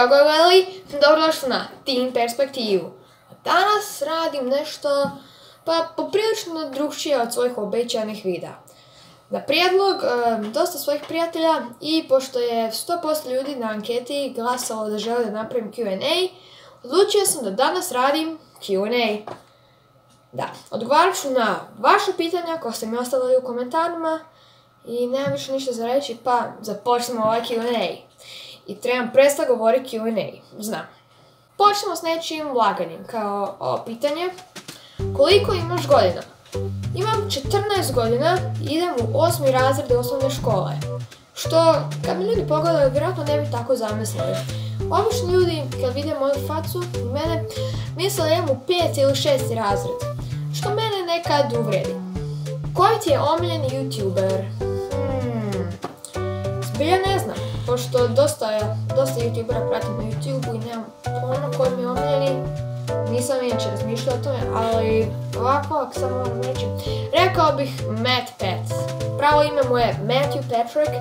Ćao gledali, dobrodošli na Teen Perspektivu. Danas radim nešto poprilično drukčije od svojih obećanih videa. Na prijedlog dosta svojih prijatelja i pošto je 100% ljudi na anketi glasalo da žele da napravim Q&A, odlučio sam da danas radim Q&A. Da, odgovarat ću na vaše pitanja koja ste mi ostavili u komentarima i nemam više ništa za reći, pa započnemo ovaj Q&A. I trebam prestati govoriti Q&A, znam. Počnemo s nečim laganim, kao ovo pitanje. Koliko imaš godina? Imam 14 godina i idem u 8. razred osnovne škole. Što, kad mi ljudi pogledaju, vjerojatno ne bi tako zamislili. Obično ljudi, kad vide moju facu i mene, misle da imam u 5. ili 6. razred. Što mene nekad uvredi. Koji ti je omiljeni YouTuber? Zbilja ne znam, pošto dosta YouTubera pratim na YouTubeu i nemam pojma koji mi je omiljeni. Nisam inače razmišljala o tome, ali ovako, ako samo moram reći, rekao bih Matt Pat. Pravo ime mu je Matthew Patrick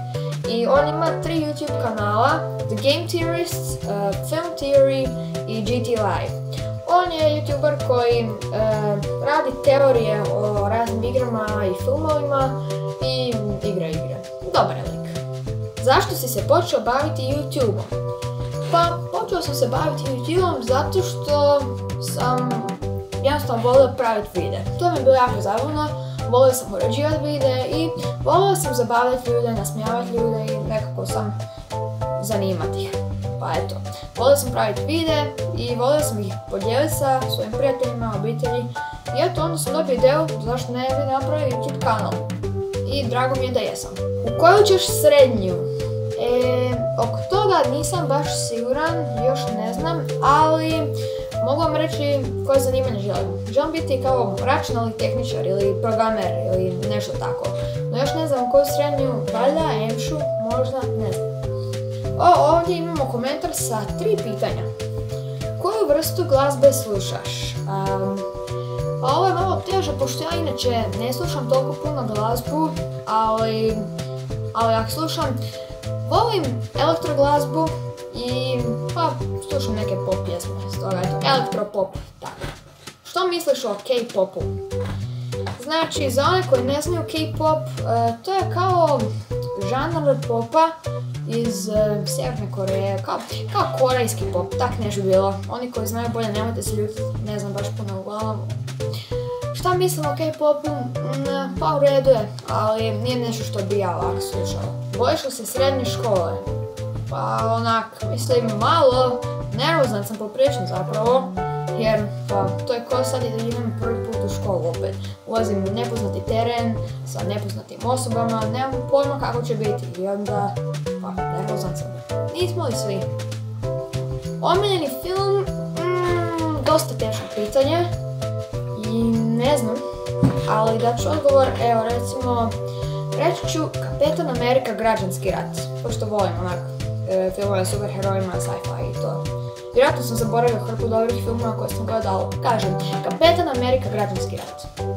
i on ima 3 YouTube kanala, The Game Theorists, Film Theory i GT Live. On je YouTuber koji radi teorije o raznim igrama i filmovima i igra igre. Dobar je lik. Zašto si se počeo baviti YouTubeom? Pa, počeo sam se baviti YouTubeom zato što sam jednostavno volio praviti videe. To mi je bilo jako zabavno, volio sam uređivati videe i volio sam zabavljati ljude, nasmijavati ljude i nekako sam zanimati ih. Pa eto, volio sam praviti videe i volio sam ih podijeliti sa svojim prijateljima, obitelji. I eto, onda sam dobio ideju zašto ne bi napravio YouTube kanal. I drago mi je da jesam. U koju ćeš srednju? Oko toga nisam baš siguran, još ne znam, ali mogu vam reći koje zanimanje želim. Želim biti kao računalni tehničar ili programer ili nešto tako. No još ne znam koju srednju, valjda, EMŠu, možda, ne znam. Ovdje imamo komentar sa 3 pitanja. Koju vrstu glazbe slušaš? Pa ovo je malo teže, pošto ja inače ne slušam toliko puno glazbu, ali ako slušam, volim elektroglazbu i slušam neke pop pjesme, stoga eto, elektropop, tako. Što misliš o K-popu? Znači, za one koji ne znaju K-pop, to je kao žanr popa iz Sjeverne Koreje, kao korejski pop, tak nešto bilo. Oni koji znaju bolje, nemojte se ljutiti, ne znam baš puno uglavnom. Šta mislim o K-popu? Pa u redu je, ali nije nešto što bi ja ovako slušala. Bojiš li se srednje škole? Pa onak, mislim malo, nervozan sam poprilično zapravo, jer to je ko sad da idem prvi put u školu opet. Ulazim u nepoznati teren, sa nepoznatim osobama, nemam pojma kako će biti i onda, nervozan sam. Nismo li svi? Omiljeni film? Dosta teško pitanje. I ne znam, ali da ću odgovor, evo recimo, reći ću Kapetan Amerika Građanski rat, pošto volim onak filmove o superherojima, sci-fi i to. Vjerojatno sam zaboravio hrpu dobrih filmova koje sam gledala, kažem, Kapetan Amerika Građanski rat.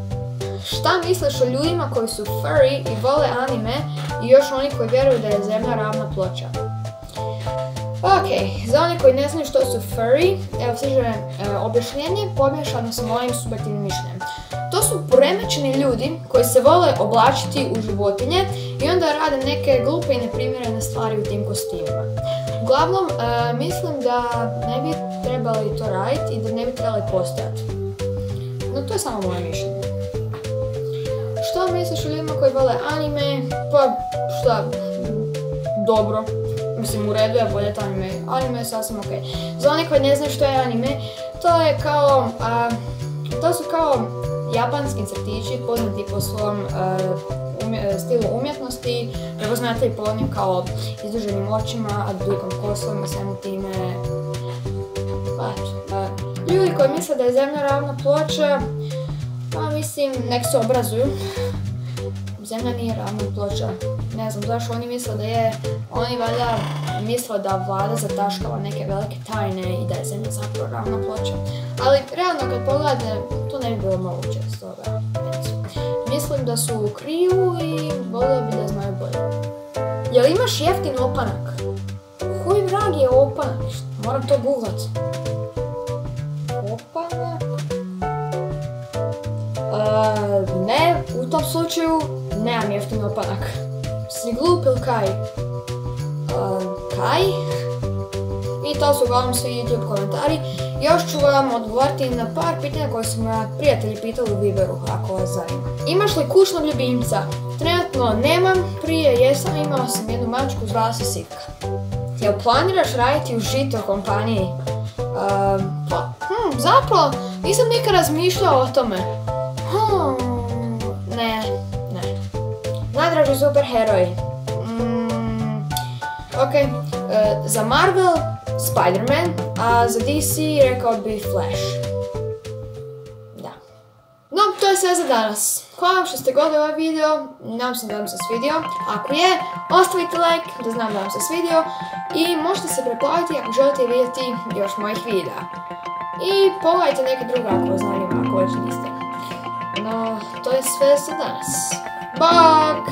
Šta misliš o ljudima koji su furry i vole anime i još oni koji vjeruju da je zemlja ravna ploča? Ok, za one koji ne znaju što su furry, evo stiže objašnjenje pomiješano sa mojim subjektivnim mišljenjem. To su poremećeni ljudi koji se vole oblačiti u životinje i onda rade neke glupe i neprimjerene stvari u tim kostimima. Uglavnom, mislim da ne bi trebali to raditi i da ne bi trebali postojati. No to je samo moje mišljenje. Što misliš o ljudima koji vole anime? Pa šta, dobro. Mislim, u redu je voljeti anime. Anime je sasvim ok. Za one koji ne znaju što je anime, to su kao japanski crtići poznati po svom stilu umjetnosti, prepoznatljivi po onim kao izduženim očima, dugom kosom i svemu time. Ljudi koji misle da je zemlja ravna ploča, mislim, nek se obrazuju. Zemlja nije ravna ploča. Ne znam zašto oni misle da je. Oni valjda misle da vlada zataškava neke velike tajne i da je zemlja zapravo ravna ploča. Ali realno kad pogledate, to ne bi bilo moguće s toga. Mislim da su u krivu i volio bi da znaju bolje. Jel imaš jeftin opanak? Koji vrag je opanak? Moram to googlat. Opanak. Ne, u tom slučaju nemam jeftin opanak. Si glup ili kaj? Kaj? I to su uglavnom svi YouTube komentari. Još ću vam odgovoriti na par pitanja koje su me prijatelji pitali u Viberu, ako vas zanima. Imaš li kućnog ljubimca? Trenutno nemam, prije jesam, imao sam jednu mačku, zvala se Sivka. Jel planiraš raditi u žito kompaniji? Zapravo, nisam nikad razmišljao o tome. Ne. Najdraži superheroj? Ok, za Marvel Spider-Man, a za DC rekao bi Flash. Da. No, to je sve za danas. Hvala vam što ste gledali ovaj video, nadam se da vam se svidio. Ako je, ostavite like da znam da vam se svidio i možete se preplaviti ako želite vidjeti još mojih videa. I pogledajte neke druge ako vas zanima, ako već niste. No, to je sve za danas. Bok!